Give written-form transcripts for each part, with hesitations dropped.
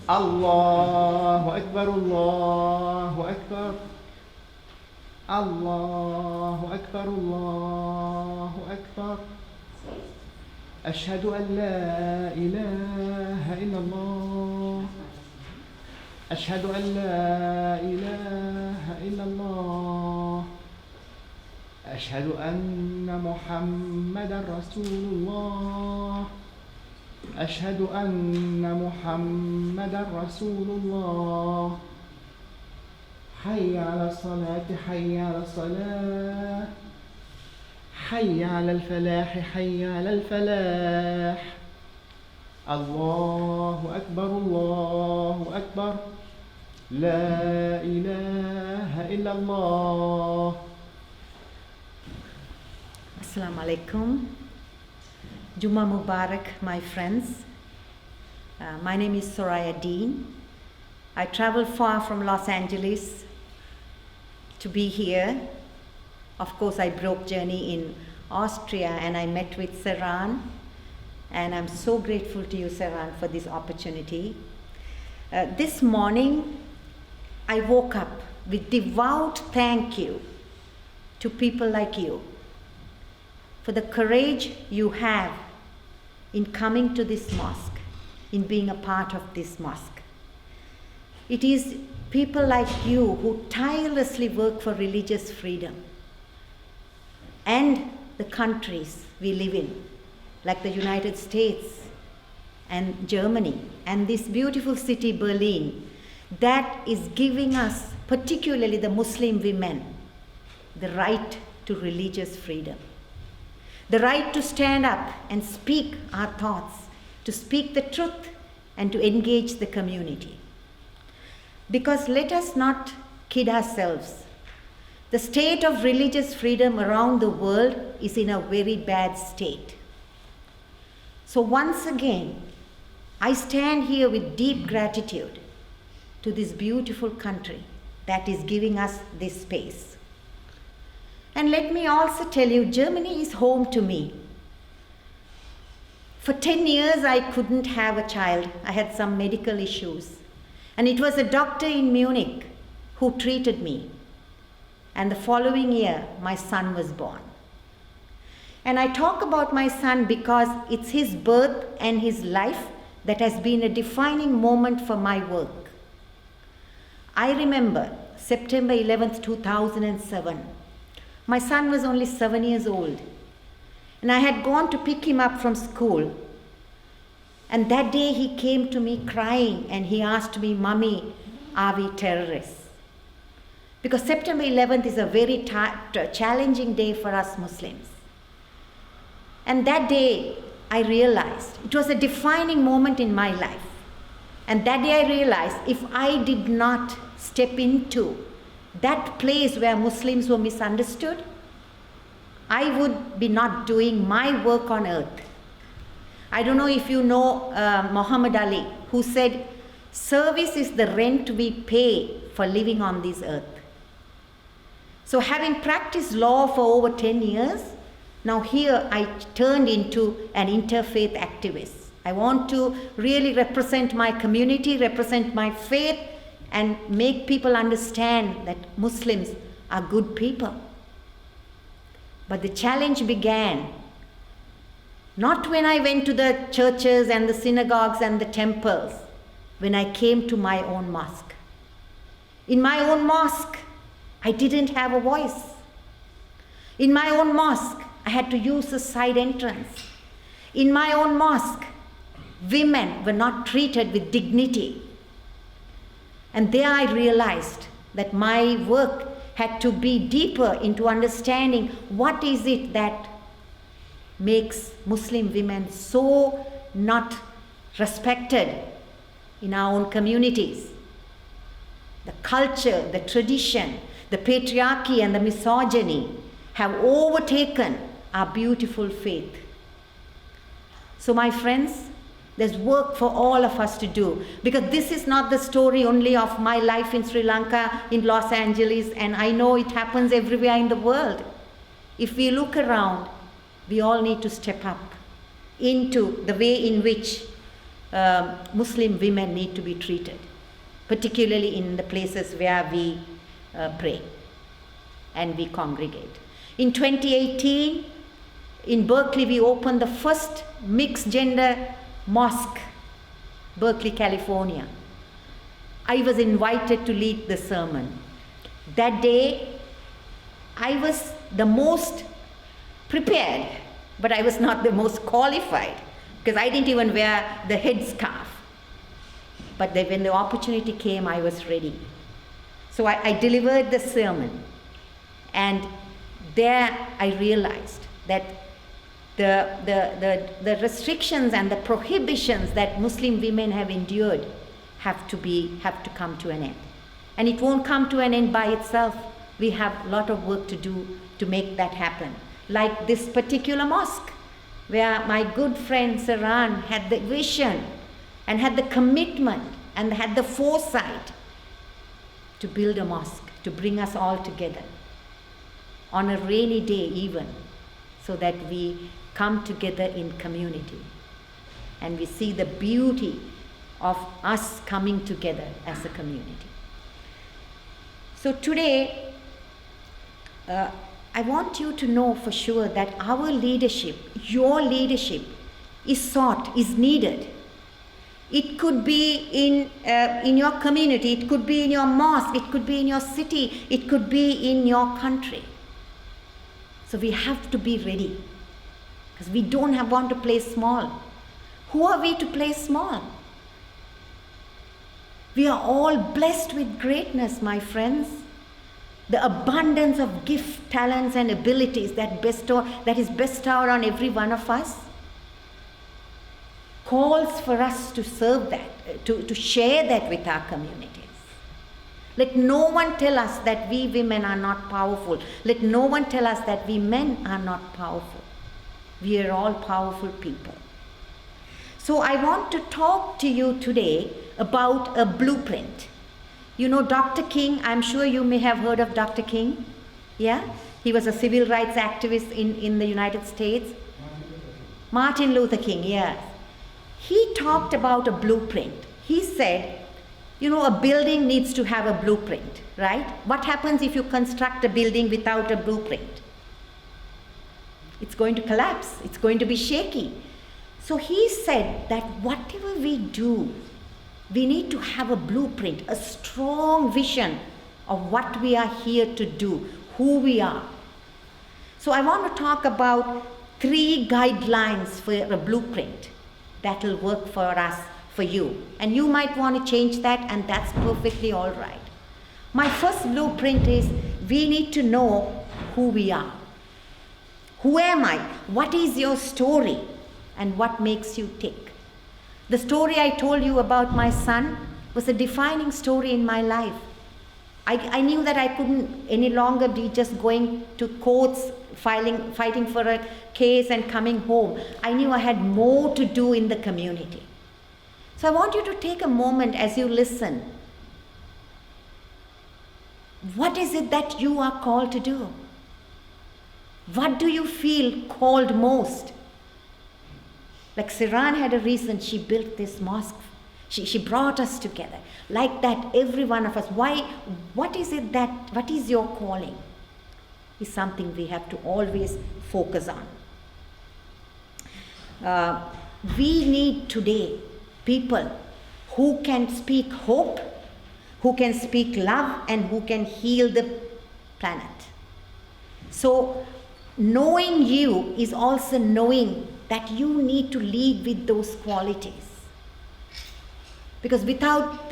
الله أكبر الله أكبر الله أكبر الله أكبر أشهد أن لا إله إلا الله أشهد أن لا إله إلا الله أشهد أن محمدا رسول الله أشهد أن محمدا رسول الله حي على الصلاة حي على الصلاة حي على الفلاح حي على الفلاح الله أكبر الله أكبر لا إله إلا الله. Assalamu alaikum. Juma Mubarak, my friends. My name is Soraya Deen. I traveled far from Los Angeles to be here. Of course, I broke journey in Austria and I met with Saran. And I'm so grateful to you, Saran, for this opportunity. This morning, I woke up with devout thank you to people like you for the courage you have in coming to this mosque, in being a part of this mosque. It is people like you who tirelessly work for religious freedom and the countries we live in, like the United States and Germany and this beautiful city Berlin, that is giving us, particularly the Muslim women, the right to religious freedom. The right to stand up and speak our thoughts, to speak the truth and to engage the community. Because let us not kid ourselves. The state of religious freedom around the world is in a very bad state. So once again, I stand here with deep gratitude to this beautiful country that is giving us this space. And let me also tell you, Germany is home to me. For 10 years, I couldn't have a child. I had some medical issues. And it was a doctor in Munich who treated me. And the following year, my son was born. And I talk about my son because it's his birth and his life that has been a defining moment for my work. I remember September 11th, 2007. My son was only 7 years old. And I had gone to pick him up from school. And that day he came to me crying and he asked me, "Mommy, are we terrorists?" Because September 11th is a very challenging day for us Muslims. And that day I realized it was a defining moment in my life. And that day I realized if I did not step into that place where Muslims were misunderstood, I would be not doing my work on earth. I don't know if you know Muhammad Ali, who said, "Service is the rent we pay for living on this earth." So having practiced law for over 10 years, now here I turned into an interfaith activist. I want to really represent my community, represent my faith, and make people understand that Muslims are good people. But the challenge began not when I went to the churches and the synagogues and the temples, when I came to my own mosque. In my own mosque, I didn't have a voice. In my own mosque, I had to use a side entrance. In my own mosque, women were not treated with dignity. And there I realized that my work had to be deeper into understanding what is it that makes Muslim women so not respected in our own communities. The culture, the tradition, the patriarchy and the misogyny have overtaken our beautiful faith. So my friends, there's work for all of us to do, because this is not the story only of my life in Sri Lanka, in Los Angeles, and I know it happens everywhere in the world. If we look around, we all need to step up into the way in which Muslim women need to be treated, particularly in the places where we pray and we congregate. In 2018, in Berkeley, we opened the first mixed gender mosque, Berkeley, California. I was invited to lead the sermon. That day, I was the most prepared, but I was not the most qualified, because I didn't even wear the headscarf. But when the opportunity came, I was ready. So I delivered the sermon, and there I realized that the restrictions and the prohibitions that Muslim women have endured have to come to an end. And it won't come to an end by itself. We have a lot of work to do to make that happen. Like this particular mosque, where my good friend Saran had the vision and had the commitment and had the foresight to build a mosque, to bring us all together on a rainy day even, so that we come together in community and we see the beauty of us coming together as a community. So today, I want you to know for sure that our leadership, your leadership, is sought, is needed. It could be in your community, it could be in your mosque, it could be in your city, it could be in your country. So we have to be ready, because we don't want to play small. Who are we to play small? We are all blessed with greatness, my friends. The abundance of gift, talents, and abilities that is bestowed on every one of us calls for us to serve that, to share that with our communities. Let no one tell us that we women are not powerful. Let no one tell us that we men are not powerful. We are all powerful people. So I want to talk to you today about a blueprint. You know Dr. King, I'm sure you may have heard of Dr. King. Yeah? He was a civil rights activist in the United States. Martin Luther King, yes. He talked about a blueprint. He said, you know, a building needs to have a blueprint, right? What happens if you construct a building without a blueprint? It's going to collapse. It's going to be shaky. So he said that whatever we do, we need to have a blueprint, a strong vision of what we are here to do, who we are. So I want to talk about 3 guidelines for a blueprint that will work for us, for you. And you might want to change that, and that's perfectly all right. My first blueprint is we need to know who we are. Who am I? What is your story? And what makes you tick? The story I told you about my son was a defining story in my life. I knew that I couldn't any longer be just going to courts, fighting for a case and coming home. I knew I had more to do in the community. So I want you to take a moment as you listen. What is it that you are called to do? What do you feel called most? Like Siran had a reason she built this mosque. She brought us together. Like that, every one of us. Why? What is your calling? Is something we have to always focus on. We need today people who can speak hope, who can speak love, and who can heal the planet. So knowing you is also knowing that you need to lead with those qualities. Because without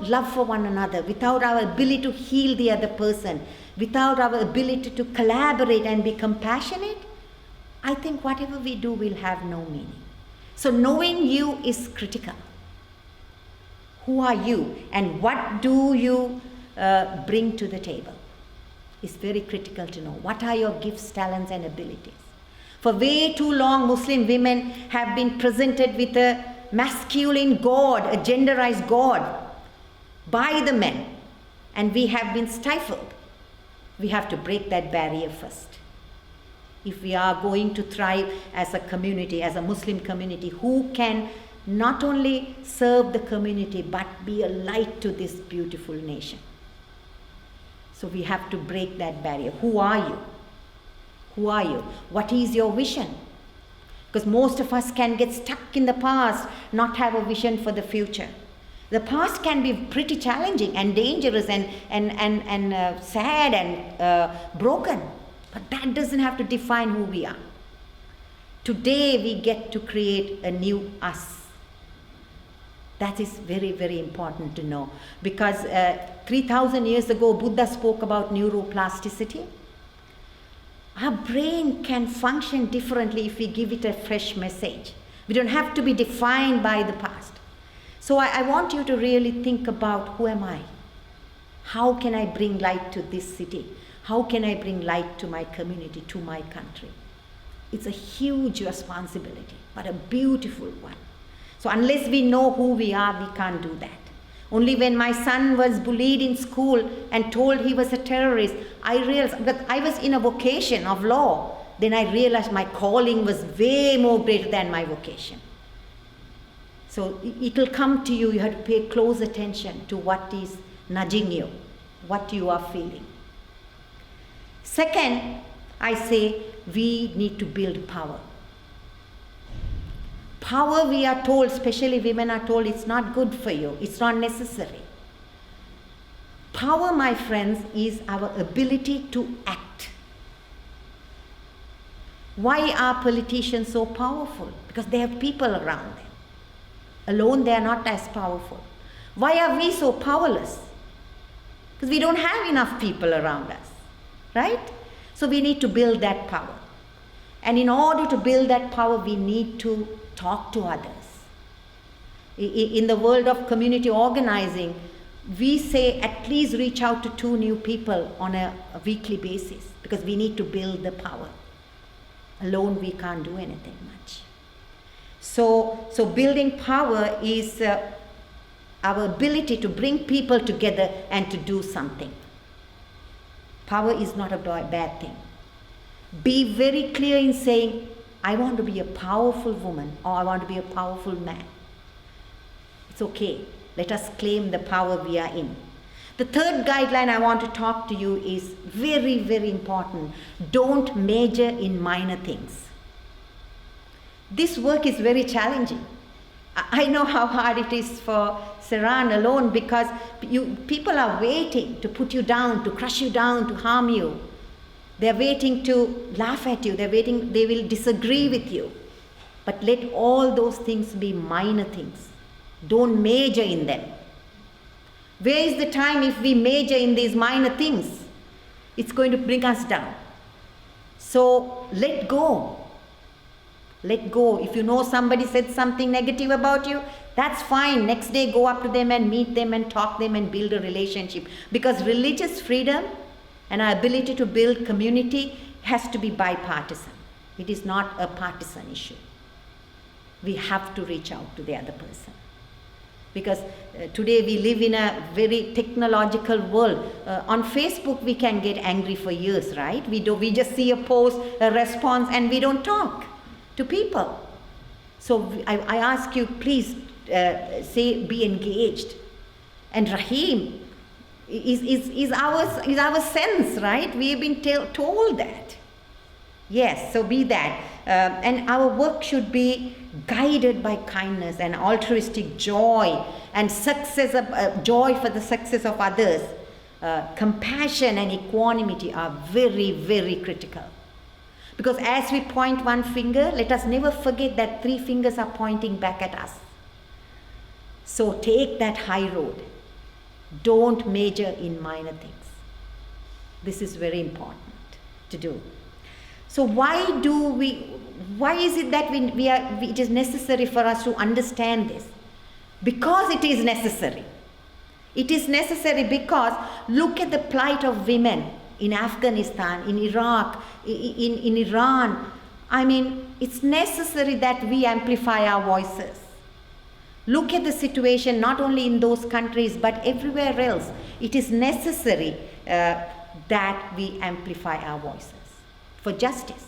love for one another, without our ability to heal the other person, without our ability to collaborate and be compassionate, I think whatever we do will have no meaning. So knowing you is critical. Who are you and what do you bring to the table? It's very critical to know. What are your gifts, talents, and abilities? For way too long, Muslim women have been presented with a masculine God, a genderized God by the men, and we have been stifled. We have to break that barrier first. If we are going to thrive as a community, as a Muslim community, who can not only serve the community, but be a light to this beautiful nation. So we have to break that barrier. Who are you? Who are you? What is your vision? Because most of us can get stuck in the past, not have a vision for the future. The past can be pretty challenging and dangerous and sad and broken. But that doesn't have to define who we are. Today we get to create a new us. That is very, very important to know. Because 3,000 years ago, Buddha spoke about neuroplasticity. Our brain can function differently if we give it a fresh message. We don't have to be defined by the past. So I want you to really think about, who am I? How can I bring light to this city? How can I bring light to my community, to my country? It's a huge responsibility, but a beautiful one. So unless we know who we are, we can't do that. Only when my son was bullied in school and told he was a terrorist, I realized that I was in a vocation of law. Then I realized my calling was way more greater than my vocation. So it will come to you. You have to pay close attention to what is nudging you, what you are feeling. Second, I say we need to build power. Power, we are told, especially women are told, it's not good for you. It's not necessary. Power, my friends, is our ability to act. Why are politicians so powerful? Because they have people around them. Alone, they are not as powerful. Why are we so powerless? Because we don't have enough people around us, right? So we need to build that power. And in order to build that power, we need to talk to others. In the world of community organizing, we say at least reach out to 2 new people on a weekly basis, because we need to build the power. Alone, we can't do anything much. So building power is our ability to bring people together and to do something. Power is not a bad thing. Be very clear in saying, I want to be a powerful woman, or I want to be a powerful man. It's okay. Let us claim the power we are in. The third guideline I want to talk to you is very, very important. Don't major in minor things. This work is very challenging. I know how hard it is for Saran alone, because people are waiting to put you down, to crush you down, to harm you. They're waiting to laugh at you. They will disagree with you. But let all those things be minor things. Don't major in them. Where is the time if we major in these minor things? It's going to bring us down. So let go. Let go. If you know somebody said something negative about you, that's fine. Next day go up to them and meet them and talk to them and build a relationship. Because religious freedom and our ability to build community has to be bipartisan. It is not a partisan issue. We have to reach out to the other person. Because today we live in a very technological world. On Facebook we can get angry for years, right? We just see a post, a response, and we don't talk to people. So I ask you, please be engaged. And Rahim is our sense, right? We have been told that. Yes, so be that. And our work should be guided by kindness and altruistic joy and joy for the success of others. Compassion and equanimity are very, very critical. Because as we point one finger, let us never forget that 3 fingers are pointing back at us. So take that high road. Don't major in minor things. This is very important to do. So why is it that it is necessary for us to understand this? Because it is necessary. It is necessary because look at the plight of women in Afghanistan, in Iraq, in Iran. I mean, it's necessary that we amplify our voices. Look at the situation not only in those countries but everywhere else. It is necessary that we amplify our voices for justice.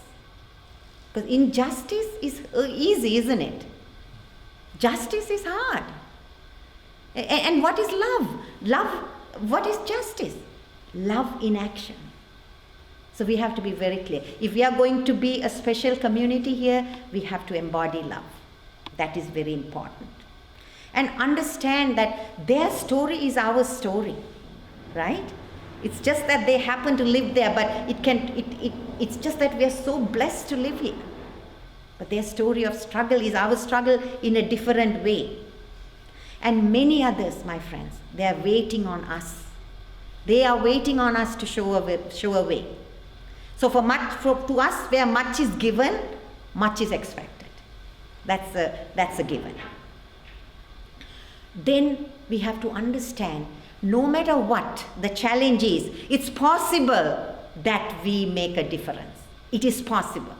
Because injustice is easy, isn't it? Justice is hard. And what is love? Love, what is justice? Love in action. So we have to be very clear. If we are going to be a special community here, we have to embody love. That is very important. And understand that their story is our story, right? It's just that they happen to live there, but it's just that we are so blessed to live here. But their story of struggle is our struggle in a different way. And many others, my friends, they are waiting on us. They are waiting on us to show a way. So to us, where much is given, much is expected. That's a given. Then we have to understand, no matter what the challenge is, it's possible that we make a difference. It is possible.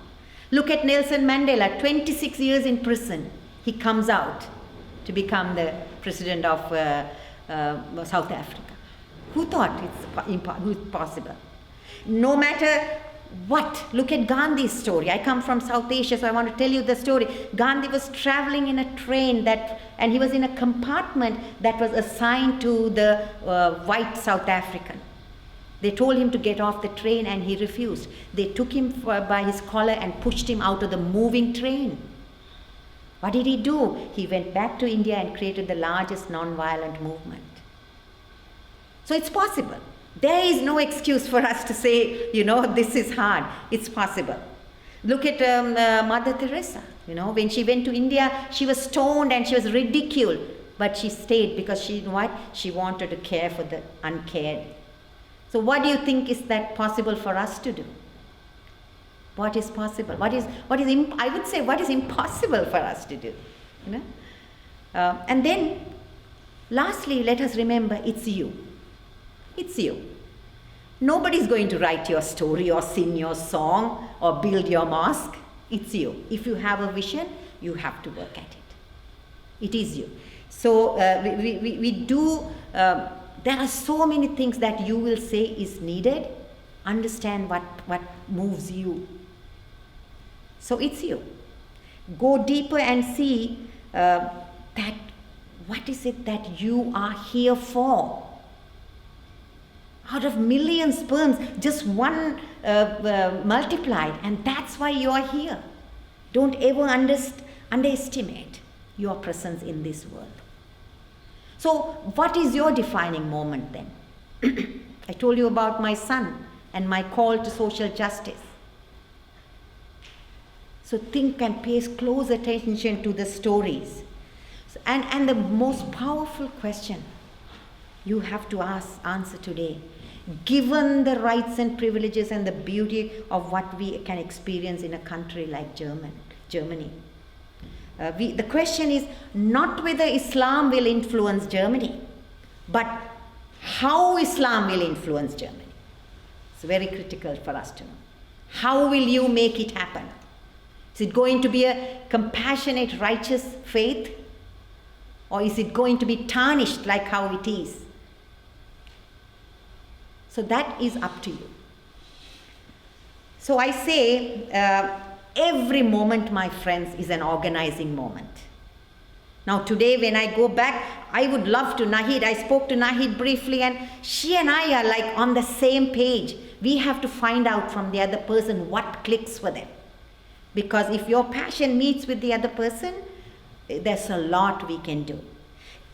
Look at Nelson Mandela, 26 years in prison. He comes out to become the president of South Africa. Who thought it's possible? No matter what, look at Gandhi's story. I come from South Asia, so I want to tell you the story. Gandhi was traveling in a train and he was in a compartment that was assigned to the white South African. They told him to get off the train and he refused. They took him by his collar and pushed him out of the moving train. What did he do? He went back to India and created the largest non-violent movement. So it's possible. There is no excuse for us to say, this is hard. It's possible. Look at Mother Teresa. When she went to India, she was stoned and she was ridiculed. But she stayed because she wanted to care for the uncared. So what do you think is that possible for us to do? What is possible? I would say what is impossible for us to do? And then, lastly, let us remember, it's you. It's you. Nobody's going to write your story or sing your song or build your mosque. It's you. If you have a vision, you have to work at it. It is you. So we do, there are so many things that you will say is needed. Understand what moves you. So it's you. Go deeper and see that what is it that you are here for? Out of million sperms, just one multiplied, and that's why you are here. Don't ever underestimate your presence in this world. So, what is your defining moment then? I told you about my son and my call to social justice. So, think and pay close attention to the stories. And the most powerful question you have to answer today, given the rights and privileges and the beauty of what we can experience in a country like Germany. The question is not whether Islam will influence Germany, but how Islam will influence Germany. It's very critical for us to know. How will you make it happen? Is it going to be a compassionate, righteous faith? Or is it going to be tarnished like how it is? So that is up to you. So I say, every moment, my friends, is an organizing moment. Now today when I go back, I would love to, Nahid, I spoke to Nahid briefly and she and I are like on the same page. We have to find out from the other person what clicks for them. Because if your passion meets with the other person, there's a lot we can do.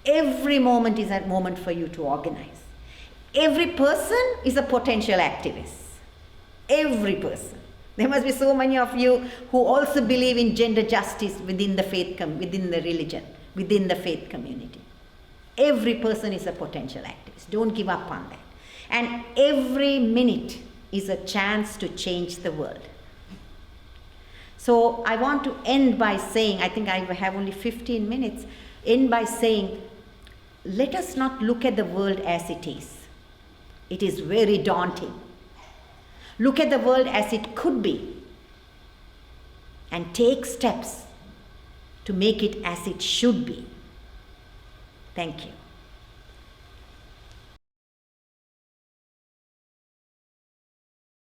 Every moment is a moment for you to organize. Every person is a potential activist. Every person. There must be so many of you who also believe in gender justice within the faith, within the religion, within the faith community. Every person is a potential activist. Don't give up on that. And every minute is a chance to change the world. So I want to end by saying, I think I have only 15 minutes, end by saying, let us not look at the world as it is. It is very daunting. Look at the world as it could be and take steps to make it as it should be. Thank you.